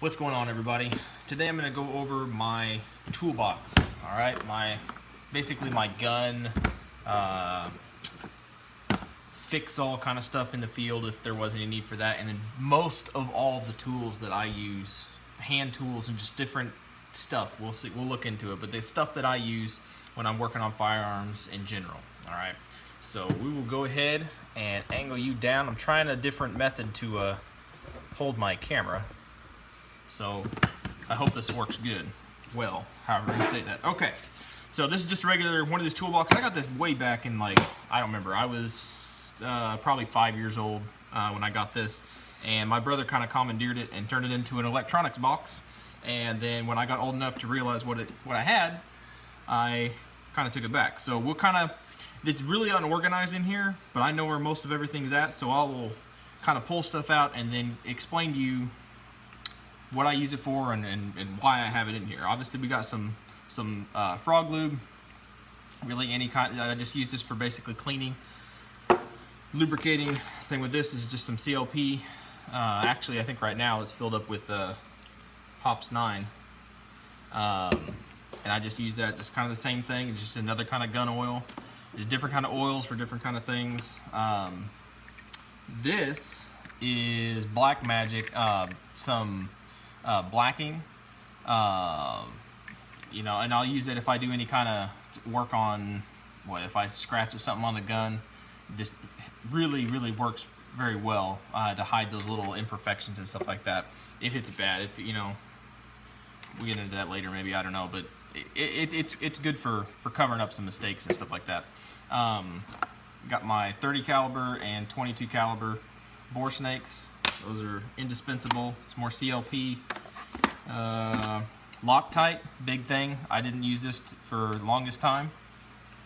What's going on, everybody? Today I'm going to go over my toolbox. All right, basically my gun, fix all kind of stuff in the field if there was any need for that, and then most of all the tools that I use, hand tools and just different stuff. We'll see. We'll look into it, but the stuff that I use when I'm working on firearms in general. All right. So we will go ahead and angle you down. I'm trying a different method to hold my camera. So I hope this works good. Well, however you say that. Okay, so this is just a regular one of these toolboxes. I got this way back in, like, I don't remember. I was probably 5 years old when I got this, and my brother kind of commandeered it and turned it into an electronics box. And then when I got old enough to realize what I had, I kind of took it back. So we'll it's really unorganized in here, but I know where most of everything's at, so I will kind of pull stuff out and then explain to you what I use it for and why I have it in here. Obviously, we got some frog lube, really any kind. I just use this for basically cleaning, lubricating. Same with this is just some CLP. Actually, I think right now it's filled up with Hops 9. And I just use that, just kind of the same thing, just another kind of gun oil. There's different kind of oils for different kind of things. This is Black Magic, some blacking, you know, and I'll use it if I do any kind of work on, if I scratch or something on the gun. This really works very well to hide those little imperfections and stuff like that. If it's bad, if you know, we'll get into that later maybe, I don't know, but it's good for covering up some mistakes and stuff like that. Got my 30 caliber and 22 caliber bore snakes. Those are indispensable. It's more CLP. Loctite, big thing. I didn't use this for the longest time.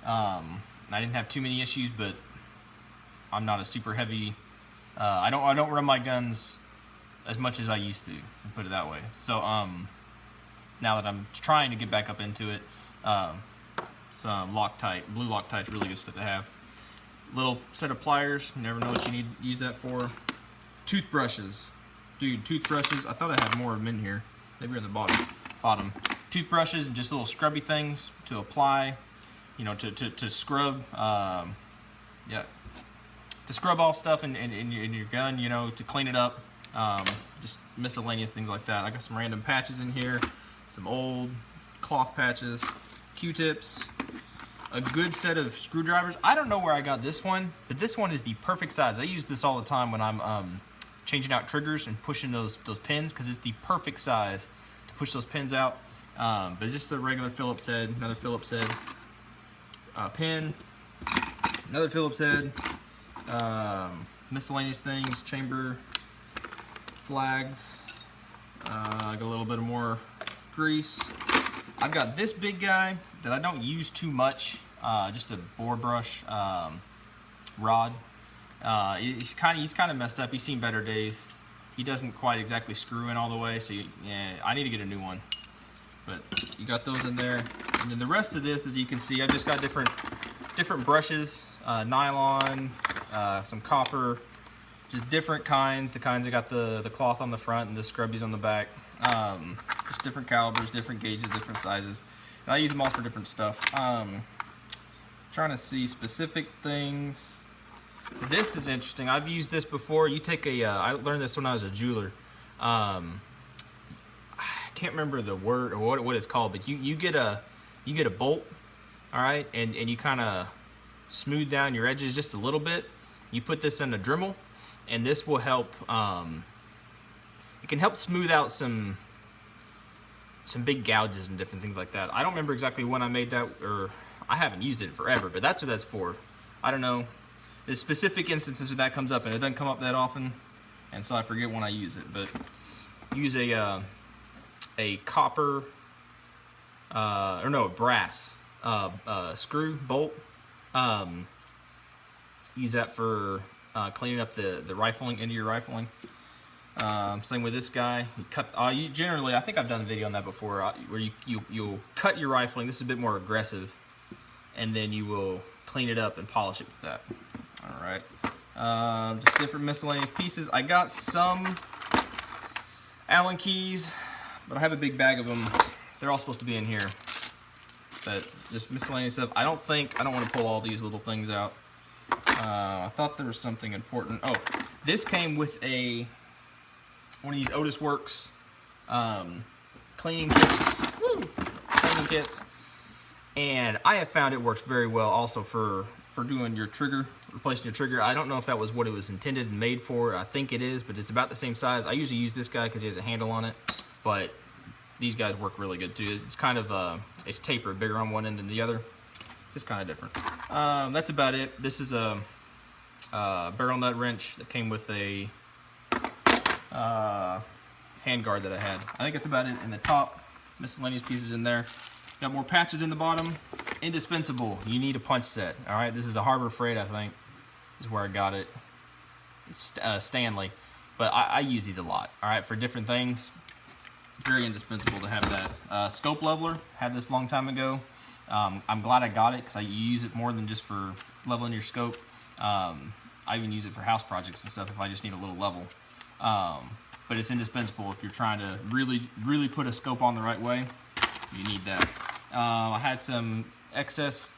I didn't have too many issues, but I'm not a super heavy. I don't run my guns as much as I used to, put it that way. So now that I'm trying to get back up into it, some Loctite, blue Loctite's really good stuff to have. Little set of pliers. You never know what you need to use that for. Toothbrushes, dude. Toothbrushes. I thought I had more of them in here. Maybe on the bottom. Toothbrushes and just little scrubby things to apply. You know, to scrub. Yeah, to scrub all stuff in your gun. You know, to clean it up. Just miscellaneous things like that. I got some random patches in here. Some old cloth patches. Q-tips. A good set of screwdrivers. I don't know where I got this one, but this one is the perfect size. I use this all the time when I'm changing out triggers and pushing those pins, because it's the perfect size to push those pins out. But it's just a regular Phillips head, another Phillips head, pin, another Phillips head, miscellaneous things, chamber, flags, got a little bit of more grease. I've got this big guy that I don't use too much, just a bore brush rod. He's kind of messed up. He's seen better days. He doesn't quite exactly screw in all the way, so yeah, I need to get a new one. But you got those in there, and then the rest of this, as you can see, I just got different brushes, nylon, some copper, just different kinds. The kinds that got the cloth on the front and the scrubbies on the back. Just different calibers, different gauges, different sizes. And I use them all for different stuff. Trying to see specific things. This is interesting. I've used this before. You take I learned this when I was a jeweler. I can't remember the word or what it's called, but you get a bolt, all right, and you kind of smooth down your edges just a little bit. You put this in a Dremel, and this will help. It can help smooth out some big gouges and different things like that. I don't remember exactly when I made that, or I haven't used it forever, but that's what that's for. I don't know. There's specific instances where that comes up, and it doesn't come up that often, and so I forget when I use it. But use a copper, or no, a brass screw bolt. Use that for cleaning up the rifling, into your rifling. Same with this guy. You cut. You generally, I think I've done a video on that before, where you'll cut your rifling. This is a bit more aggressive, and then you will clean it up and polish it with that. All right. Just different miscellaneous pieces. I got some Allen keys, but I have a big bag of them. They're all supposed to be in here. But just miscellaneous stuff. I don't want to pull all these little things out. I thought there was something important. Oh, this came with one of these Otis Works cleaning kits. Woo! Cleaning kits. And I have found it works very well also for doing your trigger, replacing your trigger. I don't know if that was what it was intended and made for. I think it is, but it's about the same size. I usually use this guy because he has a handle on it, but these guys work really good too. It's kind of, it's tapered, bigger on one end than the other. It's just kind of different. That's about it. This is a barrel nut wrench that came with a hand guard that I had. I think that's about it. In the top, miscellaneous pieces in there. Got more patches in the bottom. Indispensable. You need a punch set. All right, this is a Harbor Freight, I think, is where I got it. It's Stanley, but I use these a lot. All right, for different things. Very indispensable to have that. Scope leveler. Had this a long time ago. I'm glad I got it because I use it more than just for leveling your scope. I even use it for house projects and stuff if I just need a little level. But it's indispensable if you're trying to really put a scope on the right way. You need that. I had some excess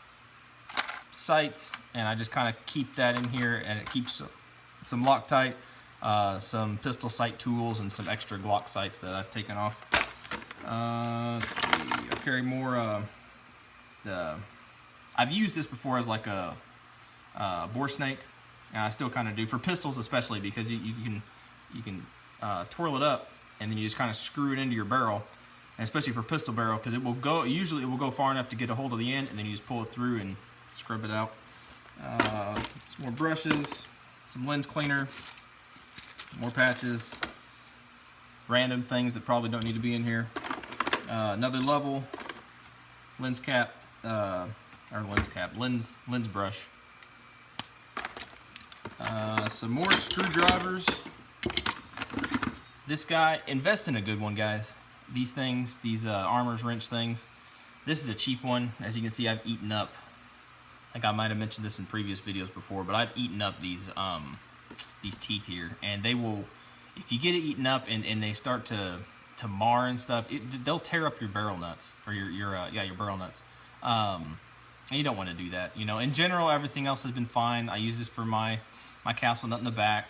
sights, and I just kind of keep that in here, and it keeps some Loctite, some pistol sight tools, and some extra Glock sights that I've taken off. Let's see. I carry more. I've used this before as like a bore snake, and I still kind of do for pistols, especially because you can twirl it up, and then you just kind of screw it into your barrel. And especially for pistol barrel, because usually it will go far enough to get a hold of the end, and then you just pull it through and scrub it out. Some more brushes, some lens cleaner, more patches, random things that probably don't need to be in here. Another level, lens cap, lens brush. Some more screwdrivers. This guy, invest in a good one, guys. These things, these Armor's wrench things. This is a cheap one. As you can see, I've eaten up. I think I might have mentioned this in previous videos before, but I've eaten up these teeth here, and they will, if you get it eaten up and they start to mar and stuff, they'll tear up your barrel nuts or your barrel nuts. And you don't want to do that. You know, in general, everything else has been fine. I use this for my castle nut in the back.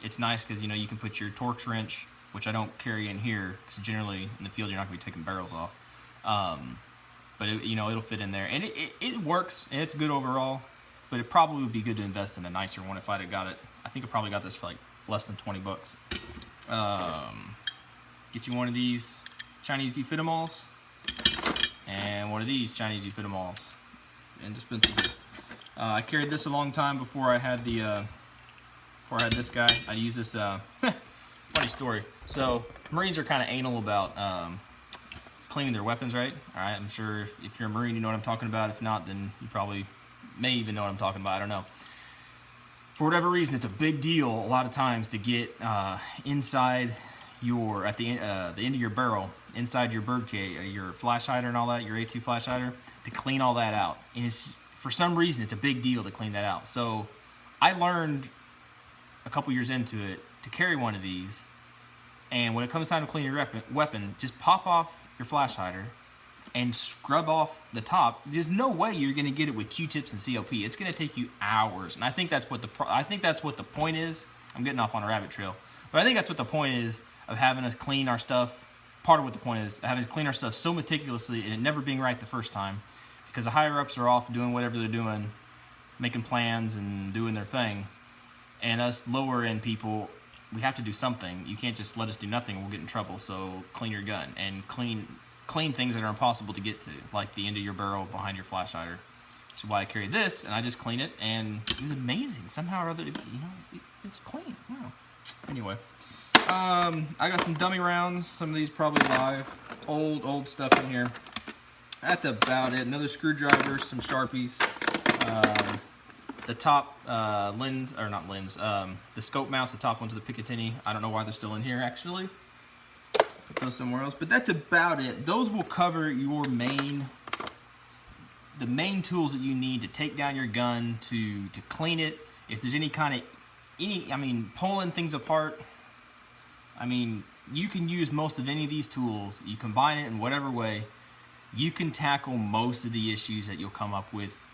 It's nice because you can put your Torx wrench, which I don't carry in here because generally in the field you're not going to be taking barrels off. But it'll fit in there, and it works, and it's good overall. But it probably would be good to invest in a nicer one if I'd have got it. I think I probably got this for like less than 20 bucks. Get you one of these Chinese Ufitamalls, and one of these Chinese Ufitamalls. Indispensable. I carried this a long time before I had this guy. I use this. Funny story. So Marines are kind of anal about cleaning their weapons, right? All right, I'm sure if you're a Marine, you know what I'm talking about. If not, then you probably may even know what I'm talking about. I don't know. For whatever reason, it's a big deal a lot of times to get inside at the end of your barrel, inside your bird cage, your flash hider and all that, your A2 flash hider, to clean all that out. And for some reason, it's a big deal to clean that out. So I learned a couple years into it to carry one of these, and when it comes time to clean your weapon, just pop off your flash hider and scrub off the top. There's no way you're going to get it with Q-tips and CLP. It's going to take you hours, and I think that's what the point is. I'm getting off on a rabbit trail, but I think that's what the point is of having us clean our stuff. Part of what the point is having to clean our stuff so meticulously and it never being right the first time, because the higher ups are off doing whatever they're doing, making plans and doing their thing, and us lower end people, we have to do something. You can't just let us do nothing. We'll get in trouble. So clean your gun and clean things that are impossible to get to, like the end of your barrel behind your flash hider. Which is why I carry this, and I just clean it, and it was amazing. Somehow or other, it was clean. Wow. Anyway, I got some dummy rounds. Some of these probably live. Old stuff in here. That's about it. Another screwdriver, some Sharpies. The top the scope mounts, the top ones of the Picatinny. I don't know why they're still in here, actually. Put those somewhere else. But that's about it. Those will cover the main tools that you need to take down your gun, to clean it. If there's pulling things apart, I mean, you can use most of any of these tools. You combine it in whatever way, you can tackle most of the issues that you'll come up with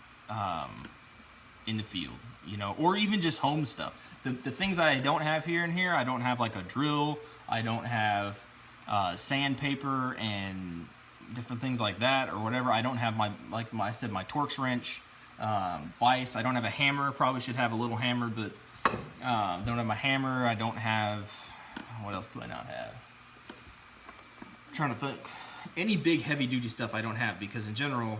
in the field, you know, or even just home stuff. The things that I don't have here and here, I don't have like a drill, I don't have sandpaper and different things like that or whatever. I don't have I said, my Torx wrench, vise. I don't have a hammer. Probably should have a little hammer, but don't have my hammer. I don't have, what else do I not have? I'm trying to think. Any big heavy duty stuff I don't have, because in general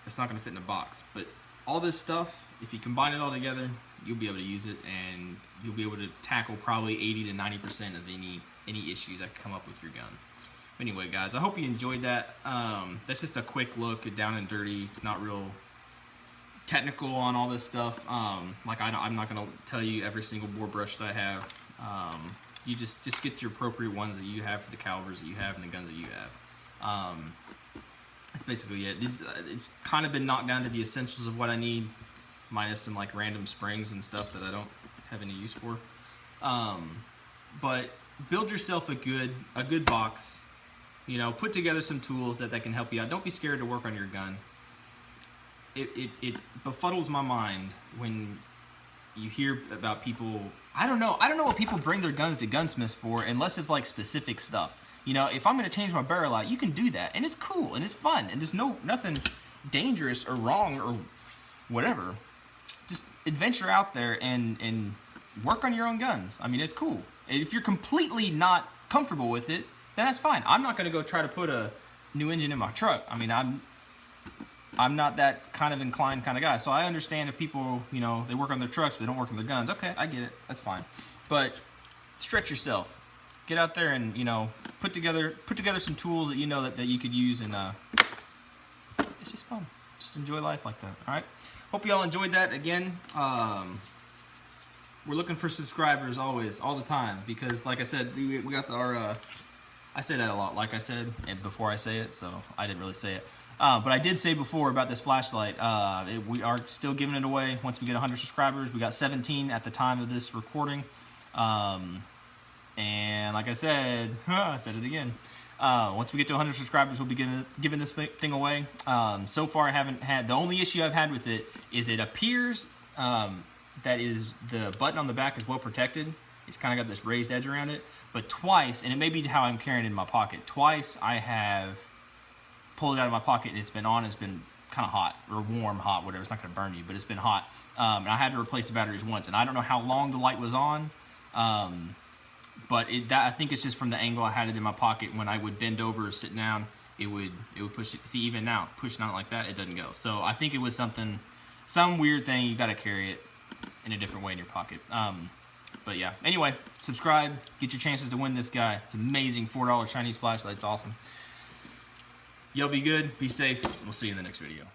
it's not going to fit in a box. But all this stuff, if you combine it all together, you'll be able to use it, and you'll be able to tackle probably 80 to 90% of any issues that come up with your gun. Anyway, guys, I hope you enjoyed that. That's just a quick look at Down and Dirty. It's not real technical on all this stuff. Like I'm not going to tell you every single bore brush that I have. You just get your appropriate ones that you have for the calibers that you have and the guns that you have. That's basically it. It's kind of been knocked down to the essentials of what I need, minus some like random springs and stuff that I don't have any use for. But build yourself a good box. You know, put together some tools that can help you out. Don't be scared to work on your gun. It befuddles my mind when you hear about people. I don't know what people bring their guns to gunsmiths for, unless it's like specific stuff. You know, if I'm going to change my barrel out, you can do that, and it's cool and it's fun, and there's nothing dangerous or wrong or whatever. Just adventure out there and work on your own guns. I mean, it's cool. And if you're completely not comfortable with it, then that's fine. I'm not going to go try to put a new engine in my truck. I mean, I'm not that kind of inclined kind of guy. So I understand if people, you know, they work on their trucks but they don't work on their guns. Okay, I get it. That's fine. But stretch yourself. Get out there and, you know, put together some tools that you know that you could use, and it's just fun. Just enjoy life like that. All right. Hope you all enjoyed that. Again, we're looking for subscribers always, all the time, because like I said, we got our I say that a lot, like I said, and before I say it, so I didn't really say it. But I did say before about this flashlight. We are still giving it away once we get 100 subscribers. We got 17 at the time of this recording. And like I said, I said it again. Once we get to 100 subscribers, we'll be giving this thing away. So far, I haven't had, the only issue I've had with it is it appears that is the button on the back is well protected. It's kind of got this raised edge around it. But twice, and it may be how I'm carrying it in my pocket, twice I have pulled it out of my pocket and it's been on, it's been kind of hot, or warm, hot, whatever. It's not going to burn you, but it's been hot. And I had to replace the batteries once, and I don't know how long the light was on. But I think it's just from the angle I had it in my pocket. When I would bend over or sit down, it would push it. See, even now, pushing out like that, it doesn't go. So I think it was some weird thing. You got to carry it in a different way in your pocket. But yeah, anyway, subscribe, get your chances to win this guy. It's amazing, $4 Chinese flashlight. It's awesome. Y'all be good, be safe, and we'll see you in the next video.